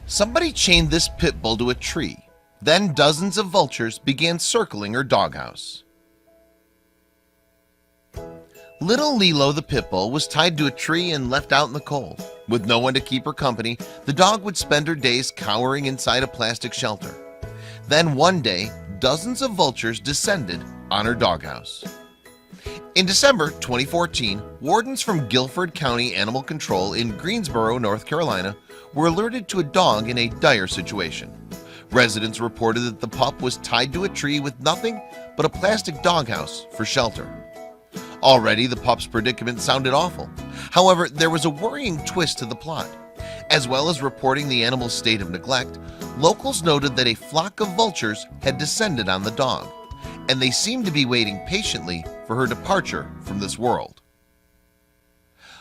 Somebody chained this pit bull to a tree. Then dozens of vultures began circling her doghouse. Little Lilo the pit bull was tied to a tree and left out in the cold. With no one to keep her company, the dog would spend her days cowering inside a plastic shelter. Then one day, dozens of vultures descended on her doghouse. In December 2014, wardens from Guilford County Animal Control in Greensboro, North Carolina, were alerted to a dog in a dire situation. Residents reported that the pup was tied to a tree with nothing but a plastic doghouse for shelter. Already, the pup's predicament sounded awful. However, there was a worrying twist to the plot. As well as reporting the animal's state of neglect, locals noted that a flock of vultures had descended on the dog, and they seemed to be waiting patiently for her departure from this world.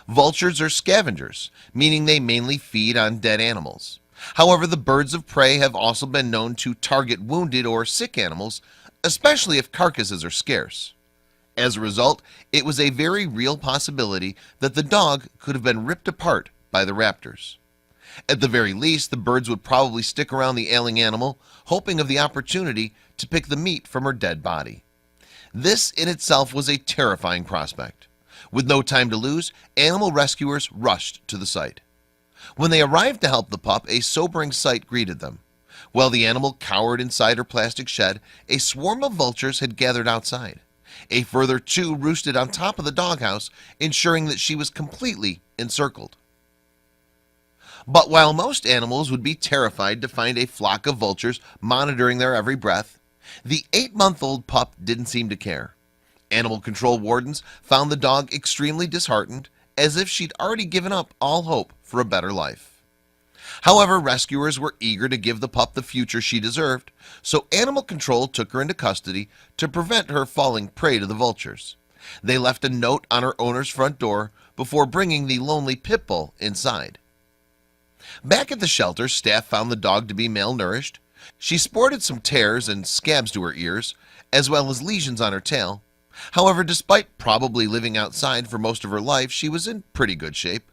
Vultures are scavengers, meaning they mainly feed on dead animals. However, the birds of prey have also been known to target wounded or sick animals, especially if carcasses are scarce. As a result, it was a very real possibility that the dog could have been ripped apart by the raptors. At the very least, the birds would probably stick around the ailing animal, hoping of the opportunity to pick the meat from her dead body. This in itself was a terrifying prospect. With no time to lose, animal rescuers rushed to the site. When they arrived to help the pup, a sobering sight greeted them. While the animal cowered inside her plastic shed, a swarm of vultures had gathered outside. A further two roosted on top of the doghouse, ensuring that she was completely encircled. But while most animals would be terrified to find a flock of vultures monitoring their every breath, the 8-month-old pup didn't seem to care. Animal control wardens found the dog extremely disheartened, as if she'd already given up all hope for a better life. However, rescuers were eager to give the pup the future she deserved, so animal control took her into custody to prevent her falling prey to the vultures. They left a note on her owner's front door before bringing the lonely pit bull inside. Back at the shelter, staff found the dog to be malnourished. She sported some tears and scabs to her ears, as well as lesions on her tail. However, despite probably living outside for most of her life, she was in pretty good shape.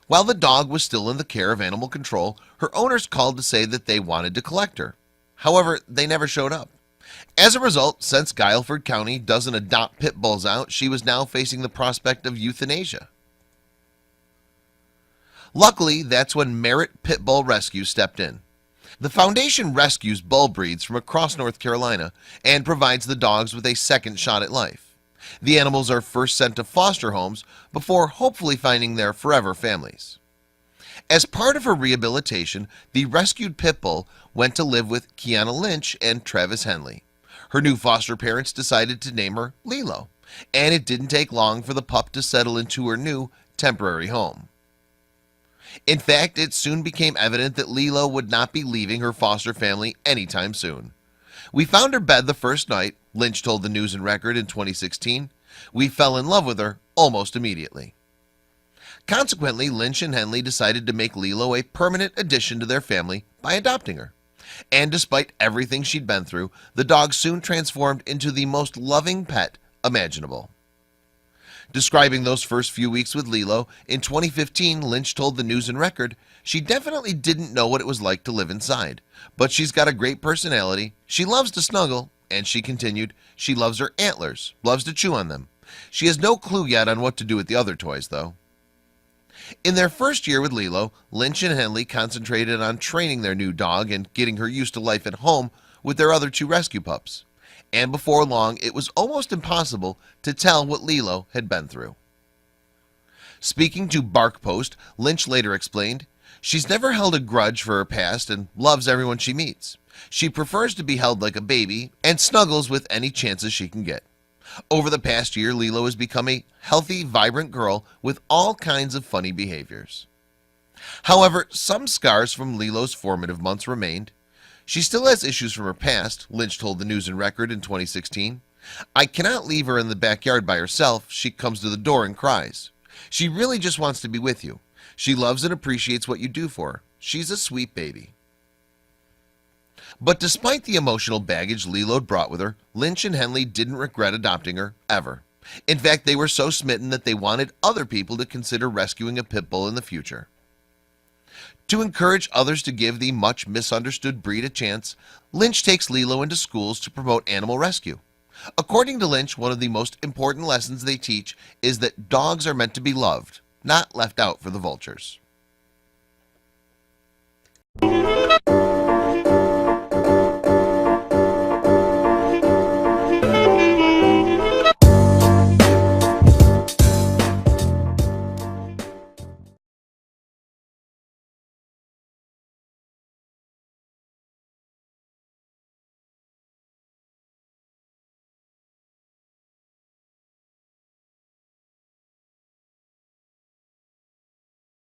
While the dog was still in the care of animal control, her owners called to say that they wanted to collect her. However, they never showed up. As a result, since Guilford County doesn't adopt pit bulls out, she was now facing the prospect of euthanasia. Luckily, that's when Merit Pit Bull Rescue stepped in. The foundation rescues bull breeds from across North Carolina and provides the dogs with a second shot at life. The animals are first sent to foster homes before hopefully finding their forever families. As part of her rehabilitation, the rescued pit bull went to live with Kiana Lynch and Travis Henley. Her new foster parents decided to name her Lilo, and it didn't take long for the pup to settle into her new temporary home. In fact, it soon became evident that Lilo would not be leaving her foster family anytime soon. "We found her bed the first night," Lynch told the News and Record in 2016. "We fell in love with her almost immediately." Consequently, Lynch and Henley decided to make Lilo a permanent addition to their family by adopting her. And despite everything she'd been through, the dog soon transformed into the most loving pet imaginable. Describing those first few weeks with Lilo, in 2015, Lynch told the News and Record, "She definitely didn't know what it was like to live inside, but she's got a great personality. She loves to snuggle," and she continued, "She loves her antlers, loves to chew on them. She has no clue yet on what to do with the other toys, though." In their first year with Lilo, Lynch and Henley concentrated on training their new dog and getting her used to life at home with their other two rescue pups. And before long, it was almost impossible to tell what Lilo had been through. Speaking to BarkPost, Lynch later explained, "She's never held a grudge for her past and loves everyone she meets. She prefers to be held like a baby and snuggles with any chances she can get." Over the past year, Lilo has become a healthy, vibrant girl with all kinds of funny behaviors. However, some scars from Lilo's formative months remained. She still has issues from her past, Lynch told the News and Record in 2016. "I cannot leave her in the backyard by herself. She comes to the door and cries. She really just wants to be with you. She loves and appreciates what you do for her. She's a sweet baby." But despite the emotional baggage Lilo brought with her, Lynch and Henley didn't regret adopting her, ever. In fact, they were so smitten that they wanted other people to consider rescuing a pit bull in the future. To encourage others to give the much misunderstood breed a chance, Lynch takes Lilo into schools to promote animal rescue. According to Lynch, one of the most important lessons they teach is that dogs are meant to be loved, not left out for the vultures.